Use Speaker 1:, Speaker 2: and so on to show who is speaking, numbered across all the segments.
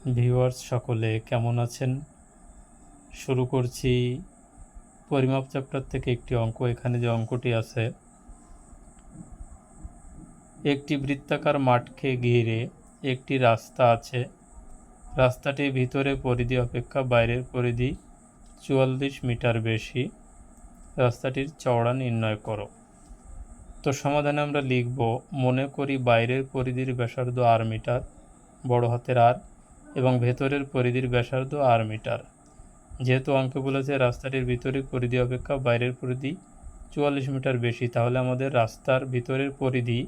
Speaker 1: Viewers সকলে কেমন আছেন? শুরু করছি পরিমাপ চ্যাপ্টার থেকে একটি অঙ্ক। এখানে যে অঙ্কটি আছে, একটি বৃত্তাকার মাঠকে ঘিরে একটি রাস্তা আছে। রাস্তাটির ভিতরে পরিধি অপেক্ষা বাইরের পরিধি ৪৪ মিটার বেশি। রাস্তাটির চওড়া নির্ণয় করো। তো সমাধানে আমরা লিখব, মনে করি বাইরের পরিধির ব্যাসার্ধ আর মিটার, বড় হাতের আর, এবং ভেতরের পরিধির ব্যাসার্ধ আর মিটার। যেহেতু অঙ্কে বলেছে রাস্তাটির ভিতরের পরিধি অপেক্ষা বাইরের পরিধি ৪৪ মিটার বেশি, তাহলে আমাদের রাস্তার ভিতরের পরিধি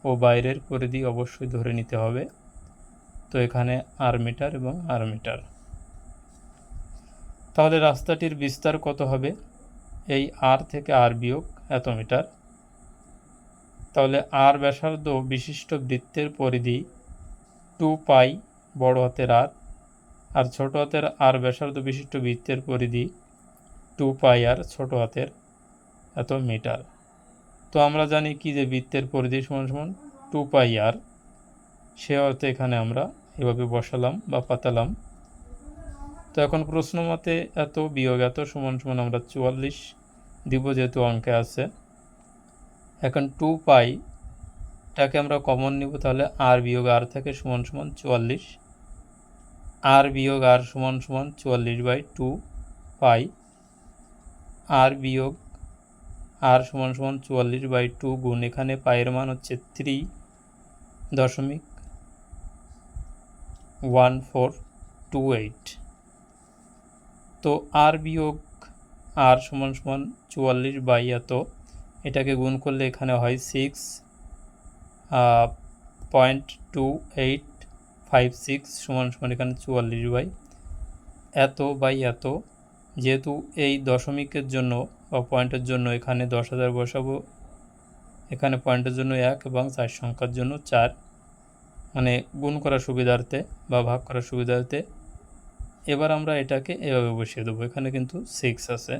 Speaker 1: ও বাইরের পরিধি অবশ্যই ধরে নিতে হবে। তো এখানে আর মিটার এবং আর মিটার। তাহলে রাস্তাটির বিস্তার কত হবে? এই আর থেকে আর বিয়োগ এত মিটার। তাহলে আর ব্যাসার্ধ বিশিষ্ট বৃত্তের পরিধি 2π বড় হাতের আর ছোট হাতের আর ব্যাসার্ধ বিশিষ্ট বৃত্তের পরিধি 2π আর ছোট হাতের এত মিটার। তো আমরা জানি কি যে বৃত্তের পরিধি সমান সমান 2π আর, সে অর্থে এখানে আমরা এভাবে বসালাম বা পাতালাম। তো এখন প্রশ্ন মতে এত বিয়োগ এত সমান সমান আমরা 44 দিব, যেহেতু অঙ্কে আছে। এখন 2πটাকে আমরা কমন নিব, তাহলে আর বিয়োগ আর থেকে সমান সমান 44। আর বিয়োগ আর সমান সমান 44/2π। আর বিয়োগ আর সমান সমান 44/2 গুণ, এখানে পায়ের মান হচ্ছে 3.1428। তো আর বিয়োগ আর সমান সমান 44 এত, এটাকে গুণ করলে এখানে হয় 6.2856 সমান সমান এখানে 44 এত বাই এত। যেহেতু এই দশমিকের জন্য বা পয়েন্টের জন্য এখানে 10,000 বসাবো, এখানে পয়েন্টের জন্য 1 এবং 4 সংখ্যার জন্য 4, মানে গুণ করার সুবিধার্থে বা ভাগ করার সুবিধার্থে। এবার আমরা এটাকে এভাবে বসিয়ে দেবো, এখানে কিন্তু 6 আছে।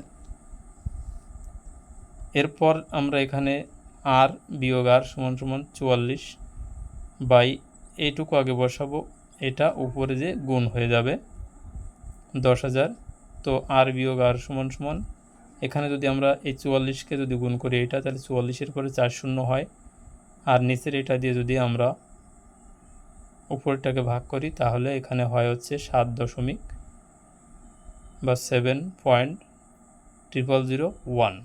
Speaker 1: এরপর আমরা এখানে আর বিয়োগ আর সমান সমান 44 বাই এইটুকু আগে বসাবো, এটা উপরে যে গুণ হয়ে যাবে 10,000। তো আর বিয়োগ আর সমান সমান, এখানে যদি আমরা এই 44কে যদি গুণ করি এটা, তাহলে 44-এর পরে 4 শূন্য হয়, আর নিচের এটা দিয়ে যদি আমরা উপরটাকে ভাগ করি তাহলে এখানে হয় হচ্ছে 7 দশমিক বা 7.0001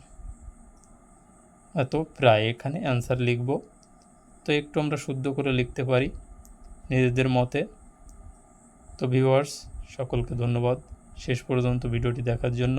Speaker 1: এত প্রায় এখানে অ্যান্সার লিখব। তো একটু আমরা শুদ্ধ করে লিখতে পারি নিজেদের মতে। তো ভিউয়ার্স সকলকে ধন্যবাদ শেষ পর্যন্ত ভিডিওটি দেখার জন্য।